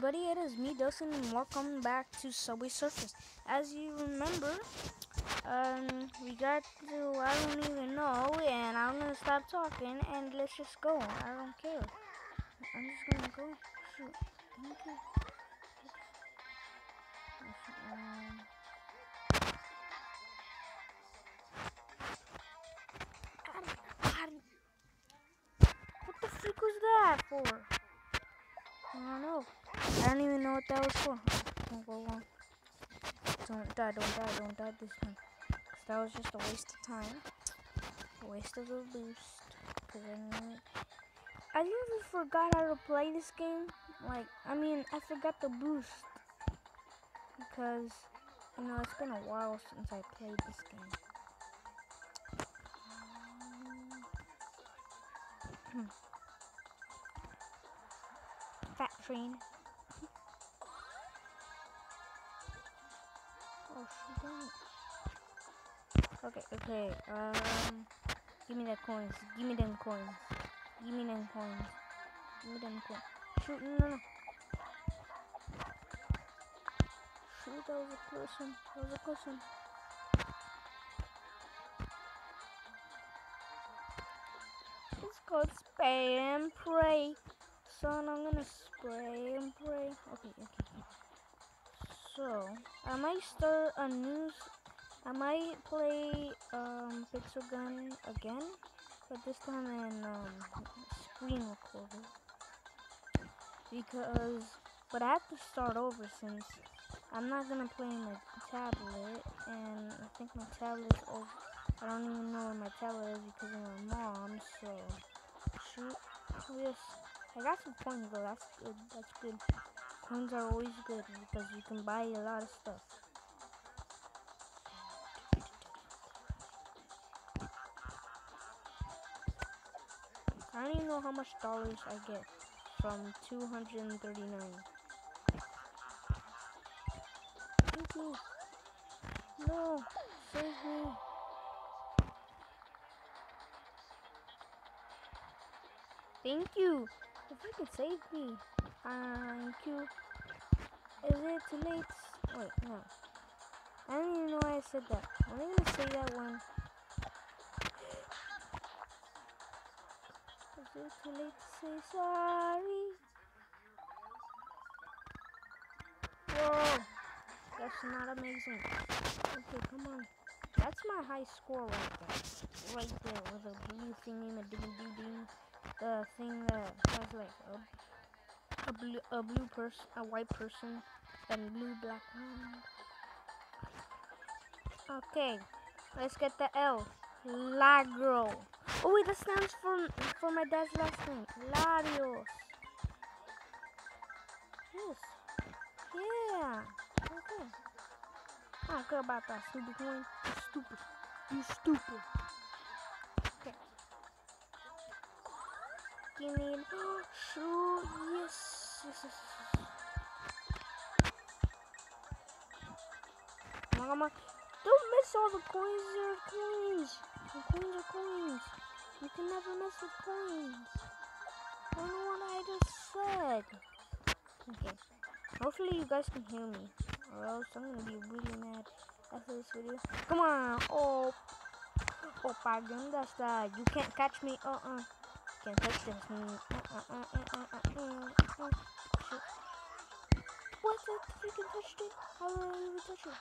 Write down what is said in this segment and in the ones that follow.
everybody, it is me, Dustin, and welcome back to Subway Surfers. As you remember, we got to, I don't even know, and I'm gonna stop talking, and let's just go. I don't care. I'm just gonna go. Shoot. Thank you. What the freak was that for? I don't know. I don't even know what that was for. Don't go wrong. Don't die this time. Cause that was just a waste of time. A waste of a boost. Cause I even forgot how to play this game. I forgot the boost. Because, it's been a while since I played this game. Fat train. Oh, shoot. Okay. Give me that coins. Give me them coins. Give me them coins. Give me them coins. Shoot, no. Shoot, that was a close one. It's called spray and pray. Son, I'm gonna spray and pray. Okay. So, I might start a new... I might play Pixel Gun again, but this time in screen recorder. But I have to start over since I'm not gonna play my tablet, and I think my tablet is over. I don't even know where my tablet is because of my mom, so shoot. Yes, I got some coins though, that's good. Coins are always good because you can buy a lot of stuff. I don't even know how much dollars I get from 239. Thank you. No, save me. Thank you. If you could save me. Thank you. Is it too late? Wait, no. I don't even know why I said that. I'm only gonna say that one. Is it too late to say sorry? Whoa, that's not amazing. Okay, come on. That's my high score right there. Right there with a blue thingy and a ding. The thing that has like a blue person, a white person, and blue black one. Okay, let's get the L. Lagro. Oh wait, that stands for my dad's last name. Larios. Yes. Yeah. Okay. I don't care about that stupid coin. You stupid. Okay. Give me it. Shoot. Yes. Come on. Don't miss all the coins. They're coins. The coins are coins. You can never mess with coins. I don't know what I just said. Okay. Hopefully you guys can hear me, or else I'm gonna be really mad after this video. Come on. Oh, paganda style. You can't catch me. Can't touch this. Shit. What? I freaking touched it. How did I even touch it?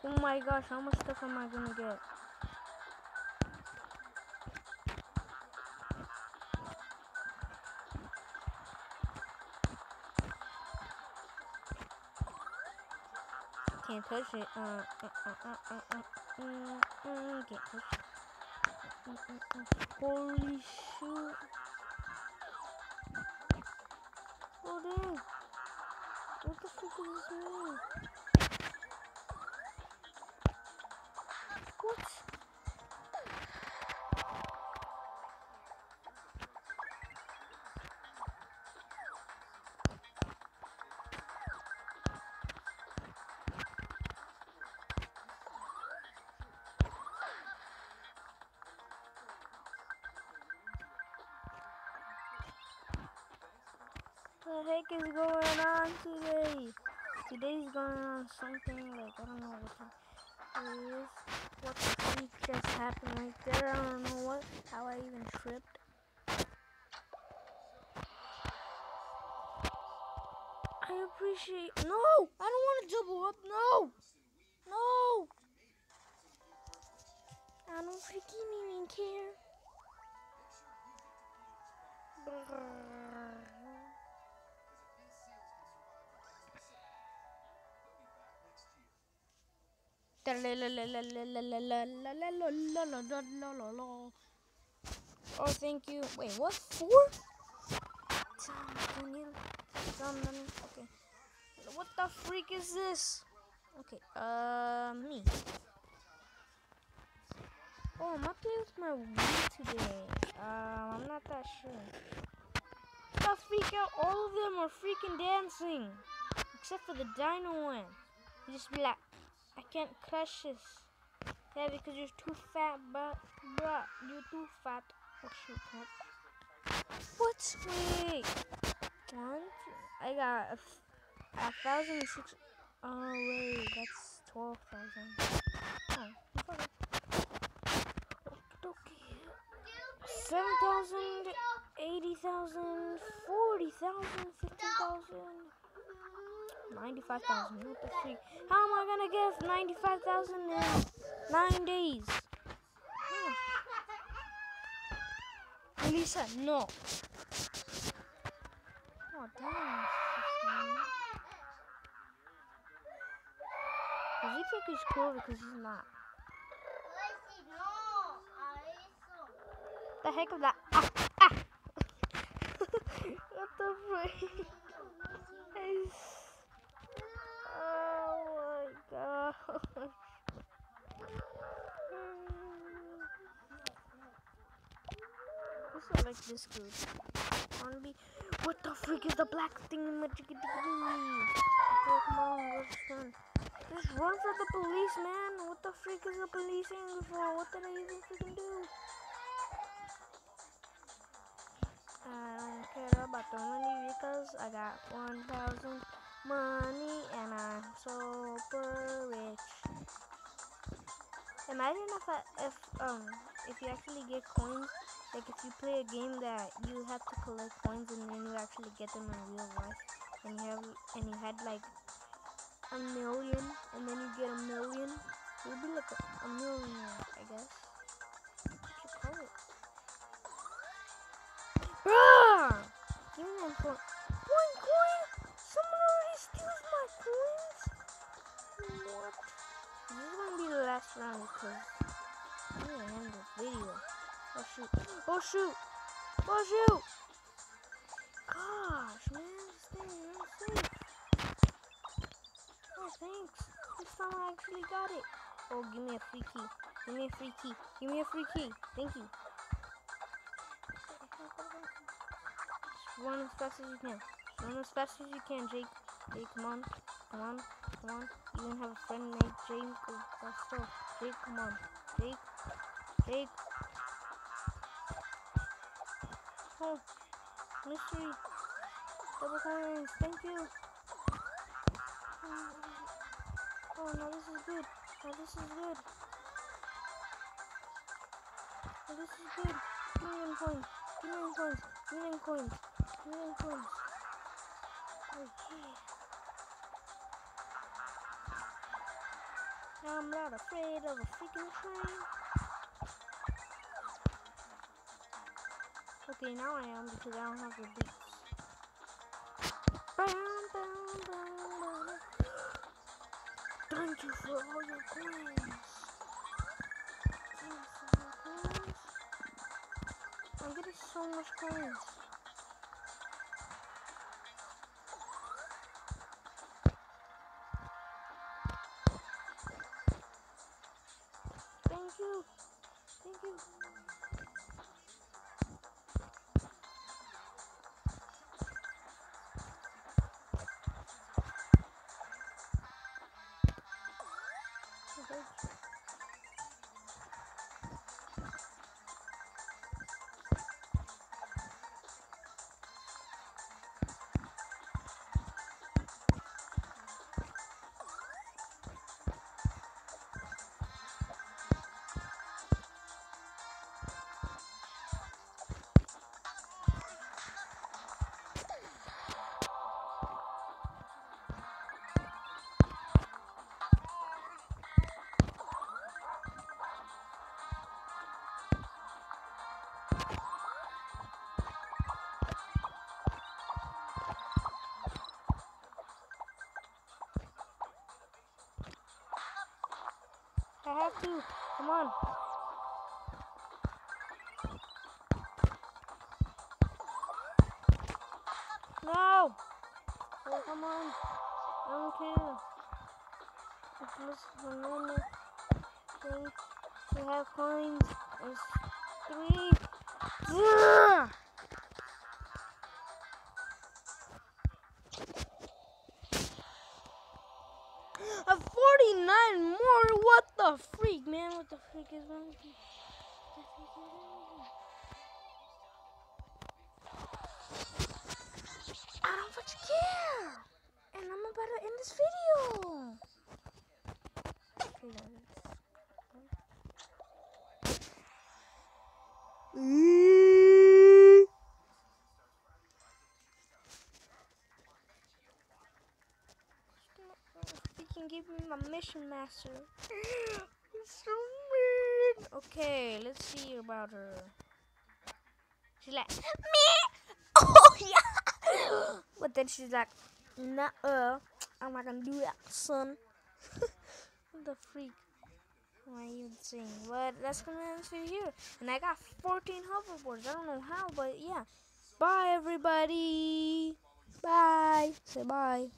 Oh my gosh, how much stuff am I gonna get? Can't touch it. Can't touch it. Holy shoot. Oh dang. What the fuck does this mean? What? The heck is going on today? Today's going on something like I don't know what it is. What the freak just happened right there? I don't know how I even tripped. I appreciate. No, I don't want to double up. No, no. I don't freaking even care. Oh, thank you. Wait, what? 4? Okay. What the freak is this? Okay, me. Oh, I'm up there with my Wii today. I'm not that sure. The freak out, all of them are freaking dancing. Except for the dino one. You just be like, I can't crush this. Yeah, because you're too fat, bruh. You're too fat. Oh, shoot, what? Wait. I got a 1,006. Oh, wait, that's 12,000. Oh, okay. 7,000, 80,000, 40,000, 50,000, 95,000. What the freak? How am I gonna get 95,000 in 9 days? Lisa, no. Oh, damn. Does he think he's cool because he's not? The heck of that? What the freak? Oh my god. I like this good. What the freak is the black thing in my chicken? Come on, just run for the police, man. What the freak is the police aiming for? What did I even freaking do? I don't care about the money because I got 1,000 money and I'm super rich. Imagine if you actually get coins, like if you play a game that you have to collect coins and then you actually get them in real life, and you had like 1,000,000 and then you get 1,000,000, it would be like a millionaire, I guess. What you call it? Bruh! Give me that coin. One coin? Someone already steals my coins? What? This is gonna be the last round because I'm gonna end this video. Oh shoot. Oh shoot! Oh shoot! Gosh, man, this thing is unsafe. Oh, thanks. This time I actually got it. Oh, give me a free key. Give me a free key. Give me a free key. Thank you. Just run as fast as you can. Run as fast as you can, Jake. Jake, come on. Come on. Come on. You even have a friend named Jake. Jake, come on. Jake. Jake. Oh, mystery. Double coins. Thank you. Oh, no, this is good. Oh, this is good. Oh, this is good. Give me them coins. Give me them coins. Give me them coins. Give me them coins. Okay. Now I'm not afraid of a freaking train. Okay, now I am because I don't have the beats. Thank you for all your coins. I'm getting so much coins. Thank you. Thank you. I have to. Come on. No! Oh, come on. I don't care. It's just a normal thing to have coins. It's 3. Ugh! A 49 more? What the freak, man? What the freak is wrong with you? I don't fucking care! And I'm about to end this video! You can give me my mission master. It's so weird. Okay, let's see about her. She's like, me. Oh yeah. But then she's like, nah, I'm not gonna do that, son. What the freak? Why are you saying? But that's gonna end this video here. And I got 14 hoverboards. I don't know how, but yeah. Bye, everybody. Bye. Say bye.